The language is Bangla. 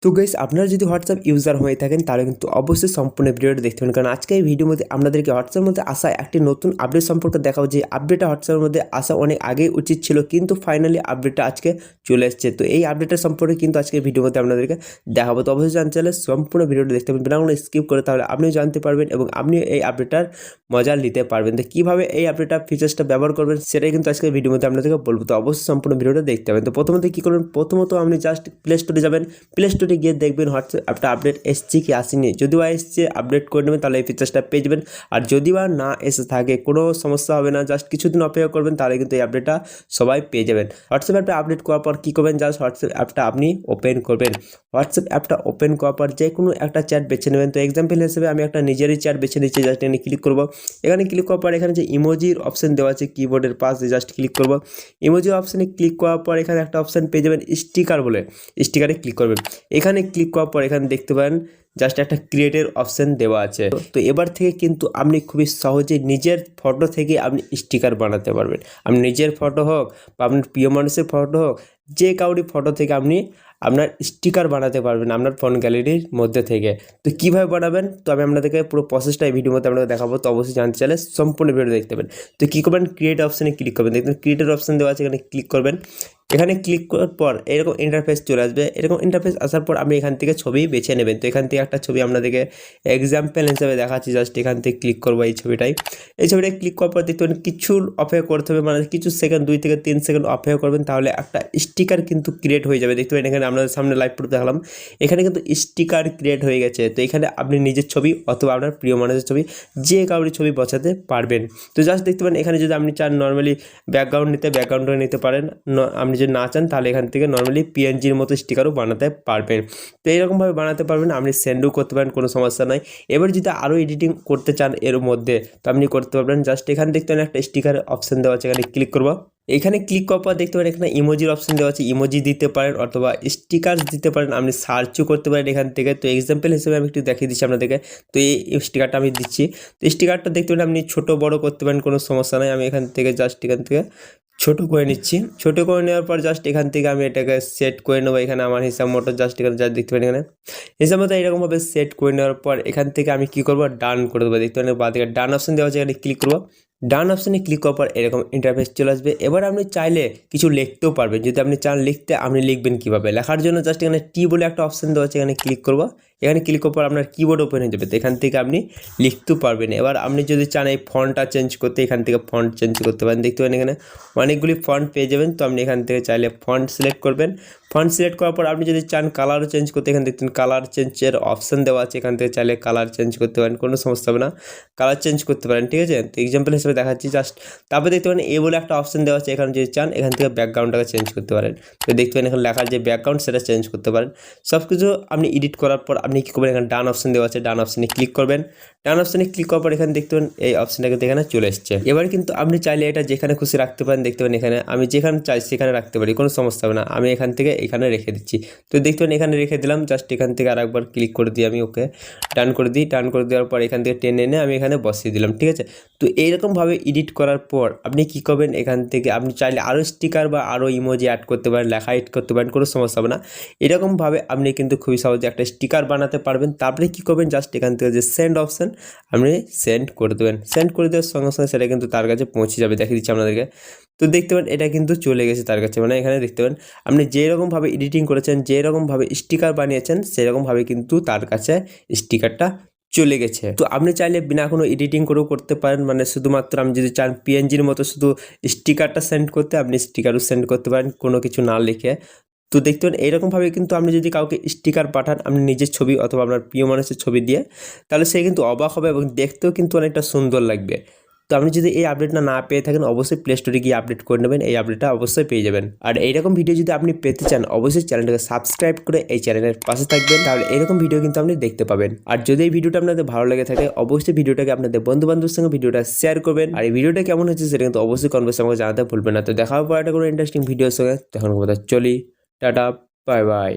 তো গাইস আপনারা যদি হোয়াটসঅ্যাপ ইউজার হয়ে থাকেন তাহলে কিন্তু অবশ্যই সম্পূর্ণ ভিডিওটা দেখতে পাবেন, কারণ আজকে এই ভিডিওর মধ্যে আপনাদেরকে হোয়াটসঅ্যাপের মধ্যে আসা একটি নতুন আপডেট সম্পর্কে দেখাবো। যে আপডেটটা হোয়াটসঅ্যাপের মধ্যে আসা অনেক আগেই উচিত ছিল, কিন্তু ফাইনালি আপডেটটা আজকে চলে এসেছে। তো এই আপডেটের সম্পর্কে কিন্তু আজকে ভিডিওর মধ্যে আপনাদেরকে দেখাবো। তো অবশ্যই জানতে চাইলে সম্পূর্ণ ভিডিওটা দেখতে পাবেন, বিনা কোনো স্কিপ করে, তাহলে আপনিও জানতে পারবেন এবং আপনিও এই আপডেটটার মজা নিতে পারবেন। তো কীভাবে এই আপডেটটা ফিচার্সটা ব্যবহার করবেন সেটাই কিন্তু আজকে ভিডিওর মধ্যে আপনাদেরকে বলবো। তো অবশ্যই সম্পূর্ণ ভিডিওটা দেখতে পাবেন। তো প্রথমত কী করবেন, প্রথমত আপনি জাস্ট প্লে স্টোরে যাবেন, প্লে স্টোরে গিয়ে দেখবেন একটা আপডেট এসছে কি আসেনি। যদি বা এসছে আপডেট করে নেবেন, তাহলে এই ফিচার্সটা পেয়ে যাবেন। আর যদি বা না এসে থাকে কোনো সমস্যা হবে না, জাস্ট কিছুদিন অপেক্ষা করবেন, তাহলে কিন্তু এই আপডেটটা সবাই পেয়ে যাবেন। হোয়াটসঅ্যাপ অ্যাপটা আপডেট করার পর কী করবেন, জাস্ট হোয়াটসঅ্যাপ অ্যাপটা আপনি ওপেন করবেন। হোয়াটসঅ্যাপ অ্যাপটা ওপেন করার পর যে কোনো একটা চ্যাট বেছে নেবেন। তো এক্সাম্পল হিসেবে আমি একটা নিজেরই চ্যাট বেছে নিচ্ছি, জাস্ট এখানে ক্লিক করবো। এখানে ক্লিক করার পর এখানে যে ইমোজির অপশন দেওয়া আছে কিবোর্ডের পাশে, জাস্ট ক্লিক করবো। ইমোজি অপশানে ক্লিক করার পর এখানে একটা অপশান পেয়ে যাবেন স্টিকার বলে, স্টিকারে ক্লিক করবেন। এখানে ক্লিক করার পর এখানে দেখতে পারেন জাস্ট একটা ক্রিয়েটের অপশান দেওয়া আছে। তো এবার থেকে কিন্তু আপনি খুবই সহজে নিজের ফটো থেকে আপনি স্টিকার বানাতে পারবেন। আপনি নিজের ফটো হোক বা আপনার প্রিয় মানুষের ফটো হোক, যে কাউরি ফটো থেকে আপনি আপনার স্টিকার বানাতে পারবেন আপনার ফোন গ্যালারির মধ্যে থেকে। তো কীভাবে বানাবেন, তো আমি আপনাদেরকে পুরো প্রসেসটা এই ভিডিওর মধ্যে আপনাকে দেখাবো। তো অবশ্যই জানতে চাইলে সম্পূর্ণ ভিডিও দেখতে পাবেন। তো কী করবেন, ক্রিয়েট অপশানে ক্লিক করবেন। দেখবেন ক্রিয়েটের অপশান দেওয়া আছে, এখানে ক্লিক করবেন। এখানে ক্লিক করার পর এরকম ইন্টারফেস চলে আসবে। এরকম ইন্টারফেস আসার পর আপনি এখান থেকে ছবি বেছে নেবেন। তো এখান থেকে একটা ছবি আপনাদেরকে এক্সাম্পল হিসাবে দেখাচ্ছি, জাস্ট এখান থেকে ক্লিক করবো এই ছবিটাই। এই ছবিটায় ক্লিক করার পর দেখতে পাবেন কিছু অপেক্ষা করতে হবে, মানে কিছু সেকেন্ড, 2 থেকে 3 সেকেন্ড অপেক্ষা করবেন, তাহলে একটা স্টিকার কিন্তু ক্রিয়েট হয়ে যাবে। দেখতে পাবেন এখানে আপনাদের সামনে লাইভ প্রুফ দেখালাম, এখানে কিন্তু স্টিকার ক্রিয়েট হয়ে গেছে। তো এখানে আপনি নিজের ছবি অথবা আপনার প্রিয় মানুষের ছবি, যে কাউরি ছবি বসাতে পারবেন। তো জাস্ট দেখতে পারেন এখানে যদি আপনি চান নর্মালি ব্যাকগ্রাউন্ড নিতে, ব্যাকগ্রাউন্ডও নিতে পারেন। আপনি যদি না চান তাহলে এখান থেকে নর্মালি পিএনজির মতো স্টিকারও বানাতে পারবেন। তো এইরকমভাবে বানাতে পারবেন, আপনি সেন্ডও করতে পারেন, কোনো সমস্যা নয়। এবার যদি আরও এডিটিং করতে চান এর মধ্যে, তো আপনি করতে পারবেন। জাস্ট এখানে দেখতে পারেন একটা স্টিকার অপশান দেওয়া আছে, এখানে ক্লিক করবো। এখানে ক্লিক করার পর দেখতে পারেন এখানে ইমোজির অপশান দেওয়া আছে, ইমোজি দিতে পারেন অথবা স্টিকার দিতে পারেন, আপনি সার্চও করতে পারেন এখান থেকে। তো এক্সাম্পল হিসেবে আমি একটু দেখিয়ে দিচ্ছি আপনাদেরকে। তো এই স্টিকারটা আমি দিচ্ছি। তো স্টিকারটা দেখতে পারেন আপনি ছোটো বড়ো করতে পারেন, কোনো সমস্যা নয়। আমি এখান থেকে জাস্ট এখান থেকে ছোটো করে নিচ্ছি। ছোটো করে নেওয়ার পর জাস্ট এখান থেকে আমি এটাকে সেট করে নেবো এখানে আমার হিসাব মতো। জাস্ট এখানে যা দেখতে পারেন এখানে হিসাব মতো এরকমভাবে সেট করে নেওয়ার পর এখান থেকে আমি কী করবো, ডান করে দেবো। দেখতে পারেন বাঁ দিকে ডান অপশান দেওয়া আছে, এখানে ক্লিক করবো। ডান অপশানে ক্লিক করার পর এরকম ইন্টারফেস চলে আসবে। এবার আপনি চাইলে কিছু লিখতেও পারবেন। যদি আপনি চান লিখতে, আপনি লিখবেন কীভাবে, লেখার জন্য জাস্ট এখানে টি বলে একটা অপশান দেওয়া আছে, এখানে ক্লিক করবো। এখানে ক্লিক করার পর আপনার কিবোর্ড ওপেন হয়ে যাবে। তো এখান থেকে আপনি লিখতেও পারবেন। এবার আপনি যদি চান এই ফন্টটা চেঞ্জ করতে, এখান থেকে ফন্ট চেঞ্জ করতে পারেন। দেখতে পারেন এখানে অনেকগুলি ফন্ট পেয়ে যাবেন। তো আপনি এখান থেকে চাইলে ফন্ট সিলেক্ট করবেন। ফন্ট সিলেক্ট করার পর আপনি যদি চান কালারও চেঞ্জ করতে, এখানে দেখতেন কালার চেঞ্জের অপশান দেওয়া আছে, এখান থেকে চাইলে কালার চেঞ্জ করতে পারেন, কোনো সমস্যা হবে না, কালার চেঞ্জ করতে পারেন। ঠিক আছে, তো এক্সাম্পল হিসেবে দেখাচ্ছি জাস্ট। তারপরে দেখতে পারেন এ বলে একটা অপশান দেওয়া আছে, এখানে যদি চান এখান থেকে ব্যাকগ্রাউন্ডটাকে চেঞ্জ করতে পারেন। তো দেখতে পারেন এখানে লেখার যে ব্যাকগ্রাউন্ড সেটা চেঞ্জ করতে পারেন। সব কিছু আপনি এডিট করার পর আপনি কী করবেন, এখানে ডান অপশান দেওয়া আছে, ডান অপশানে ক্লিক করবেন। ডান অপশানে ক্লিক করার পর এখানে দেখতে পারেন এই অপশানটা কিন্তু এখানে চলে এসছে। এবার কিন্তু আপনি চাইলে এটা যেখানে খুশি রাখতে পারেন। দেখতে পারেন এখানে আমি যেখানে চাই সেখানে রাখতে পারি, কোনো সমস্যা হবে না। আমি এখান থেকে এখানে রেখে দিচ্ছি। তো দেখতে পারেন এখানে রেখে দিলাম। জাস্ট এখান থেকে আরেকবার ক্লিক করে দিই আমি, ওকে ডান করে দিই। ডান করে দেওয়ার পর এখান থেকে টেনে এনে আমি এখানে বসিয়ে দিলাম। ঠিক আছে, তো এইরকমভাবে এডিট করার পর আপনি কী করবেন, এখান থেকে আপনি চাইলে আরও স্টিকার বা আরও ইমোজি অ্যাড করতে পারেন, লেখা এড করতে পারেন, কোনো সমস্যা হবে না। এরকমভাবে আপনি কিন্তু খুবই সহজে একটা স্টিকার বানাতে পারবেন। তারপরে কী করবেন, জাস্ট এখান থেকে যে সেন্ড অপশান আপনি সেন্ড করে দেবেন। সেন্ড করে দেওয়ার সঙ্গে সঙ্গে সেটা কিন্তু তার কাছে পৌঁছে যাবে। দেখিয়ে দিচ্ছি আপনাদেরকে। তো দেখতে পারেন এটা কিন্তু চলে গেছে তার কাছে। মানে এখানে দেখতে পারেন আপনি যেরকমভাবে এডিটিং করেছেন, যেরকমভাবে স্টিকার বানিয়েছেন, সেরকমভাবে কিন্তু তার কাছে স্টিকারটা চলে গেছে। তো আপনি চাইলে বিনা কোনো এডিটিং করেও করতে পারেন, মানে শুধুমাত্র আপনি যদি চান পিএনজির মতো শুধু স্টিকারটা সেন্ড করতে, আপনি স্টিকারও সেন্ড করতে পারেন কোনো কিছু না লিখে। তো দেখতে পারেন এইরকমভাবে কিন্তু আপনি যদি কাউকে স্টিকার পাঠান আপনি নিজের ছবি অথবা আপনার প্রিয় মানুষের ছবি দিয়ে, তাহলে সে কিন্তু অবাক হবে এবং দেখতেও কিন্তু অনেকটা সুন্দর লাগবে। তো আপনি যদি এই আপডেটটা না পেয়ে থাকেন, অবশ্যই প্লে স্টোরে গিয়ে আপডেট করে নেবেন, এই আপডেটটা অবশ্যই পেয়ে যাবেন। আর এইরকম ভিডিও যদি আপনি পেতে চান, অবশ্যই চ্যানেলটাকে সাবস্ক্রাইব করে এই চ্যানেলের পাশে থাকবেন, তাহলে এরকম ভিডিও কিন্তু আপনি দেখতে পাবেন। আর যদি এই ভিডিওটা আপনাদের ভালো লেগে থাকে, অবশ্যই ভিডিওটাকে আপনাদের বন্ধু বান্ধবের সঙ্গে ভিডিওটা শেয়ার করবেন। আর এই ভিডিওটা কেমন হচ্ছে সেটা কিন্তু অবশ্যই কমেন্টে আমাকে জানাতে ভুলবেন না। তো দেখা হবে একটা কোনো ইন্টারেস্টিং ভিডিওর সঙ্গে, তখন কথা চলি, টাটা, বাই বাই।